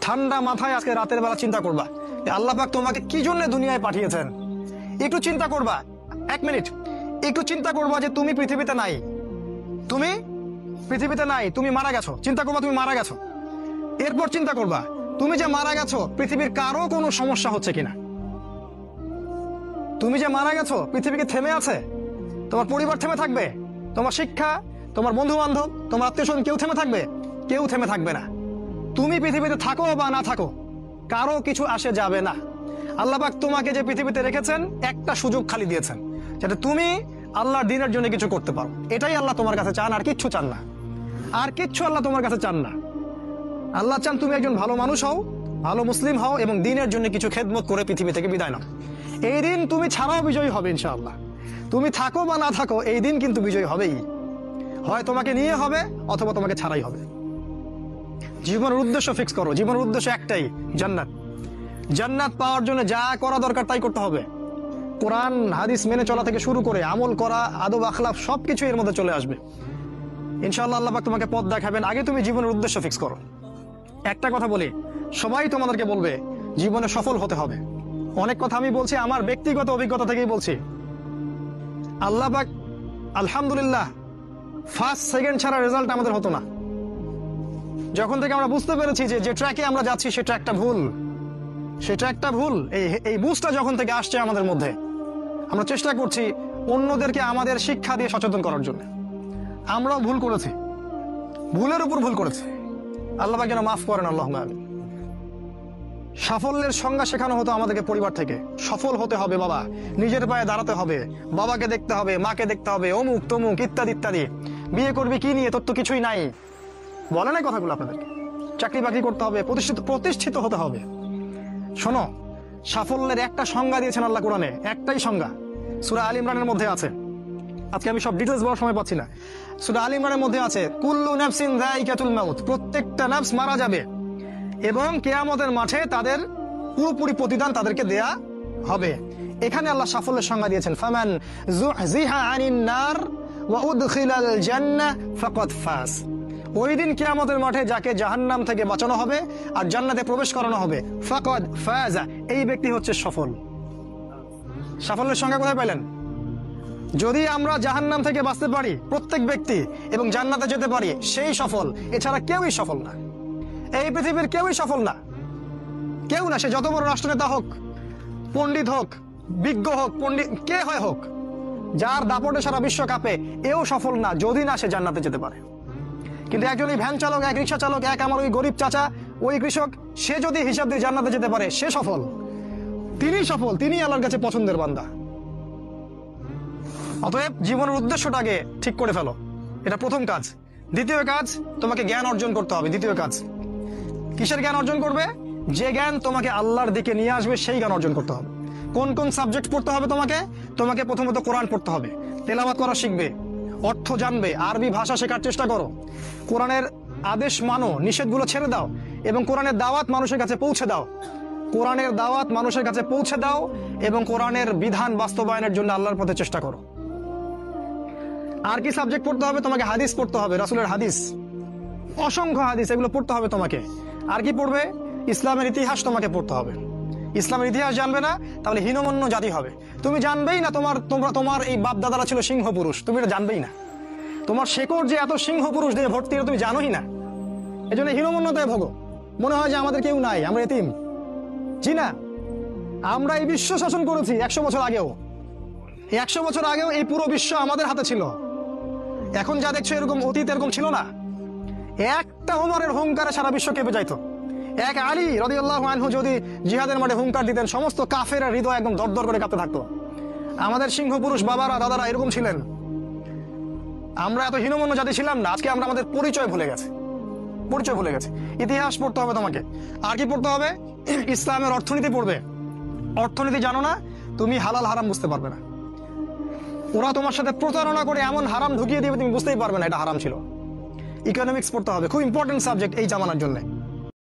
ঠান্ডা মাথায় আজকে রাতের বেলা চিন্তা করবা আল্লাহ পাক তোমাকে কি জন্য দুনিয়ায় পাঠিয়েছেন। একটু চিন্তা করবা, 1 মিনিট একটু চিন্তা করবা যে তুমি পৃথিবীতে নাই, তুমি পৃথিবীতে নাই, তুমি মারা গেছো। চিন্তা করবা তুমি মারা গেছো। এরপর চিন্তা করবা তুমি যে মারা গেছো পৃথিবীর কারো কোনো সমস্যা হচ্ছে কিনা। তুমি যে মারা গেছো পৃথিবী কি থেমে আছে? তোমার পরিবার থেমে থাকবে? তোমার শিক্ষা, তোমার বন্ধু বান্ধব, তোমার আত্মীয় স্বজন কেউ থেমে থাকবে? কেউ থেমে থাকবে না। তুমি পৃথিবীতে থাকো বা না থাকো কারো কিছু আসে যাবে না। আল্লাহ পাক তোমাকে যে পৃথিবীতে রেখেছেন একটা সুযোগ খালি দিয়েছেন যাতে তুমি আল্লাহর দ্বীনের জন্য কিছু করতে পারো। এটাই আল্লাহ তোমার কাছে চান, আর কিচ্ছু চান না। আর কিচ্ছু আল্লাহ তোমার কাছে চান না। আল্লাহ চান তুমি একজন ভালো মানুষ হও, ভালো মুসলিম হও এবং দ্বীনের জন্য কিছু খেদমত করে পৃথিবী থেকে বিদায় নাও। এই দিন তুমি ছাড়াও বিজয়ী হবে ইনশাআল্লাহ। তুমি থাকো বা না থাকো এই দিন কিন্তু বিজয়ী হবেই। হয় তোমাকে নিয়ে হবে অথবা তোমাকে ছাড়াই হবে। জীবনের উদ্দেশ্য ফিক্স করো। জীবনের উদ্দেশ্য একটাই, জান্নাত। জান্নাত পাওয়ার জন্য যা করা দরকার তাই করতে হবে। কোরআন হাদিস মেনে চলা থেকে শুরু করে আমল করা, আদব আখলাক সবকিছু এর মধ্যে চলে আসবে ইনশাআল্লাহ। আল্লাহ পাক তোমাকে পথ দেখাবেন। আগে তুমি জীবনের উদ্দেশ্য ফিক্স করো। একটা কথা বলি, সবাই তোমাদেরকে বলবে জীবনে সফল হতে হবে। অনেক কথা আমি বলছি আমার ব্যক্তিগত অভিজ্ঞতা থেকেই বলছি। আল্লাহ পাক আলহামদুলিল্লাহ ফার্স্ট সেকেন্ড ছাড়া রেজাল্ট আমাদের হতো না। যখন থেকে আমরা বুঝতে পেরেছি যে ট্র্যাকে আমরা যাচ্ছি সে ট্র্যাকটা ভুল, সে ট্র্যাকটা ভুল, এই বুঝটা যখন থেকে আসছে আমাদের মধ্যে, আমরা চেষ্টা করছি অন্যদেরকে আমাদের শিক্ষা দিয়ে সচেতন করার জন্য। আমরাও ভুল করেছি, ভুলের উপর ভুল করেছি। আল্লাহ পাক যেন মাফ করেন, আল্লাহুম্মা আমিন। সাফল্যের সংজ্ঞা শেখানো হতো আমাদেরকে পরিবার থেকে। সফল হতে হবে বাবা, নিজের পায়ে দাঁড়াতে হবে, বাবাকে দেখতে হবে, মাকে দেখতে হবে, অমুক তমুক ইত্যাদি ইত্যাদি। বিয়ে করবি কি নিয়ে, তোর তো কিছুই নাই, বলে নাই কথাগুলো আপনাদেরকে। চাকরি বাকরি করতে হবে, প্রতিষ্ঠিত হতে হবে। শোনো, সাফল্যের একটা সংজ্ঞা দিয়েছেন আল্লাহ কোরআনে, একটাই সংজ্ঞা, সূরা আল ইমরানের মধ্যে আছে। আজকে আমি সব ডিটেইলস বলার সময় পাচ্ছি না। সূরা আল ইমরানের মধ্যে আছে কুল্লু নাফসিন যায়িকাতুল মাউত, প্রত্যেকটা নাফস মারা যাবে এবং কিয়ামতের মাঠে তাদের পুরোপুরি প্রতিদান তাদেরকে দেয়া হবে। এখানে আল্লাহ সাফল্যের সংজ্ঞা দিয়েছেন, ফামান যুহজিহা আনিন নার ওয়া উদখিলাল জান্নাহ ফাকাদ ফাজ। ওই দিন কিয়ামতের মাঠে যাকে জাহান্নাম থেকে বাঁচানো হবে আর জান্নাতে প্রবেশ করানো হবে, ফাকাদ ফাজা, এই ব্যক্তি হচ্ছে সফল। সাফল্যের সংজ্ঞা কোথায় পেলেন? যদি আমরা জাহান্নাম থেকে বাঁচতে পারি প্রত্যেক ব্যক্তি এবং জান্নাতে যেতে পারি, সেই সফল। এছাড়া কেউই সফল না, এই পৃথিবীর কেউই সফল না, কেউ না। সে যত বড় রাষ্ট্রনেতা হোক, পণ্ডিত হোক, বিজ্ঞ হোক, পণ্ডিত কে হয় হোক, যার দাপটে সারা বিশ্ব কাঁপে, এও সফল না যদি না সে জান্নাতে যেতে পারে। কিন্তু একজন এই ভ্যান চালক, এক রিক্সা চালক, এক আমার ওই গরিব চাচা, ওই কৃষক, সে যদি হিসাব দিয়ে জান্নাতে যেতে পারে, সে সফল। তিনি সফল, তিনি আল্লাহর কাছে পছন্দের বান্দা। অতএব জীবনের উদ্দেশ্যটাকে ঠিক করে ফেলো, এটা প্রথম কাজ। দ্বিতীয় কাজ, তোমাকে জ্ঞান অর্জন করতে হবে। দ্বিতীয় কাজ, কিসের জ্ঞান অর্জন করবে? যে জ্ঞান তোমাকে আল্লাহর দিকে নিয়ে আসবে সেই জ্ঞান অর্জন করতে হবে। কোন কোন সাবজেক্ট পড়তে হবে তোমাকে প্রথমত কোরআন পড়তে হবে, তেলাওয়াত করা শিখবে, অর্থ জানবে, আরবি ভাষা শেখার চেষ্টা করো, কোরআনের আদেশ মানো, নিষেধগুলো ছেড়ে দাও এবং কোরআনের দাওয়াত মানুষের কাছে পৌঁছে দাও। কোরআনের দাওয়াত মানুষের কাছে পৌঁছে দাও এবং কোরআনের বিধান বাস্তবায়নের জন্য আল্লাহর পথে চেষ্টা করো। আর কি সাবজেক্ট পড়তে হবে? তোমাকে হাদিস পড়তে হবে, রাসূলের হাদিস, অসংখ্য হাদিস, এগুলো পড়তে হবে তোমাকে। আর কি পড়বে? ইসলামের ইতিহাস তোমাকে পড়তে হবে। ইসলামের ইতিহাস জানবে না তাহলে হীনমন্য জাতি হবে। তুমি জানবেই না তোমার এই বাপ দাদারা ছিল সিংহ পুরুষ, তুমি এটা জানবেই না। তোমার শেকড় যে এত সিংহ পুরুষ দিয়ে ভর্তি, তুমি জানোই না। এই জন্য হীনমন্যতায় ভোগো, মনে হয় যে আমাদের কেউ নাই, আমরা এতিম। জি না, আমরা এই বিশ্ব শাসন করেছি 100 বছর আগেও। 100 বছর আগেও এই পুরো বিশ্ব আমাদের হাতে ছিল। এখন যা দেখছো এরকম অতীত এরকম ছিল না। একটা ওমরের হুঙ্কারে সারা বিশ্ব কেঁপে যাইতো। এক আলী রাদিয়াল্লাহু আনহু যদি জিহাদের মাঠে হুঙ্কার দিতেন, সমস্ত কাফের হৃদয় একদম দরদর করে কাঁপতে থাকতো। আমাদের সিংহ পুরুষ বাবারা দাদারা এরকম ছিলেন। আমরা এত হীনমন্য জাতি ছিলাম না। আজকে আমরা আমাদের পরিচয় ভুলে গেছি। ইতিহাস পড়তে হবে তোমাকে। আর কি পড়তে হবে? ইসলামের অর্থনীতি পড়বে। অর্থনীতি জানো না, তুমি হালাল হারাম বুঝতে পারবে না। ওরা তোমার সাথে প্রতারণা করে এমন হারাম ঢুকিয়ে দিবে তুমি বুঝতেই পারবে না এটা হারাম ছিল। ইকোনমিক্স পড়তে হবে, খুব ইম্পর্টেন্ট সাবজেক্ট এই জামানার জন্য।